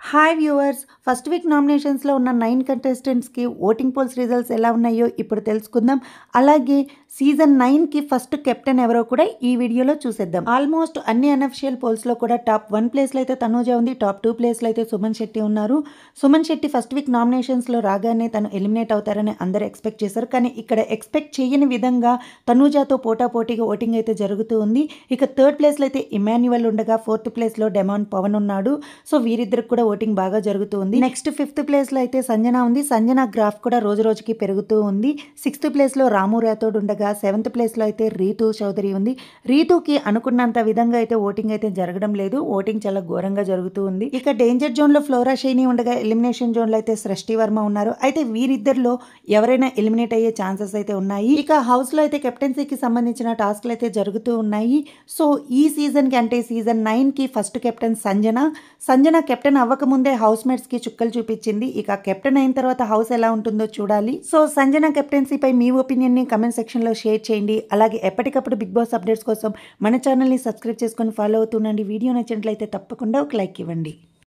Hi viewers, first week నామినేషన్స్లో ఉన్న 9 కంటెస్టెంట్స్కి voting poles results ఎలా ఉన్నాయో ఇప్పుడు తెలుసుకుందాం. అలాగే సీజన్ 9కి ఫస్ట్ కెప్టెన్ ఎవరో కూడా ఈ వీడియోలో చూసేద్దాం. ఆల్మోస్ట్ అన్ని అన్అఫిషియల్ పోల్స్లో కూడా టాప్ 1 ప్లేస్లో అయితే తనూజ ఉంది, టాప్ 2 ప్లేస్లో అయితే సుమన్ శెట్టి ఉన్నారు. సుమన్ శెట్టి ఫస్ట్ వీక్ నామినేషన్స్లో రాగానే తను ఎలిమినేట్ అవుతారని అందరూ ఎక్స్పెక్ట్ చేశారు. కానీ ఇక్కడ ఎక్స్పెక్ట్ చేయని విధంగా తనూజతో పోటాపోటీగా ఓటింగ్ అయితే జరుగుతూ ఉంది. ఇక థర్డ్ ప్లేస్లో అయితే ఇమాన్యువల్ ఉండగా ఫోర్త్ ప్లేస్లో డెమాన్ పవన్ ఉన్నాడు. సో వీరిద్దరికి కూడా ఓటింగ్ బాగా జరుగుతూ ఉంది. నెక్స్ట్ 5th ప్లేస్లో అయితే సంజన ఉంది. సంజన గ్రాఫ్ కూడా రోజు రోజుకి పెరుగుతూ ఉంది. 6th ప్లేస్లో రాము రాథోడ్ ఉండగా 7th ప్లేస్లో అయితే రీతూ చౌదరి ఉంది. రీతూకి అనుకున్నంత విధంగా అయితే ఓటింగ్ అయితే జరగడం లేదు. ఓటింగ్ చాలా ఘోరంగా జరుగుతూ ఉంది. ఇక డేంజర్ జోన్లో ఫ్లోరా షైని ఉండగా ఎలిమినేషన్ జోన్లో అయితే సృష్టి వర్మ ఉన్నారు. అయితే వీరిద్దరిలో ఎవరైనా ఎలిమినేట్ అయ్యే ఛాన్సెస్ అయితే ఉన్నాయి. ఇక హౌస్లో అయితే కెప్టెన్సీకి సంబంధించిన టాస్క్లు అయితే జరుగుతూ ఉన్నాయి. సో ఈ సీజన్కి అంటే సీజన్ 9కి ఫస్ట్ కెప్టెన్ సంజన కెప్టెన్ అవ్వకముందే హౌస్ మేట్స్ కి చుక్కలు చూపించింది. ఇక కెప్టెన్ అయిన తర్వాత హౌస్ ఎలా ఉంటుందో చూడాలి. సో సంజన కెప్టెన్సీపై మీ ఒపీనియన్ ని కమెంట్ సెక్షన్ లో షేర్ చేయండి. అలాగే ఎప్పటికప్పుడు బిగ్ బాస్ అప్డేట్స్ కోసం మన ఛానల్ ని సబ్స్క్రైబ్ చేసుకొని ఫాలో అవుతుండండి. వీడియో నచ్చినట్లయితే తప్పకుండా ఒక లైక్ ఇవ్వండి.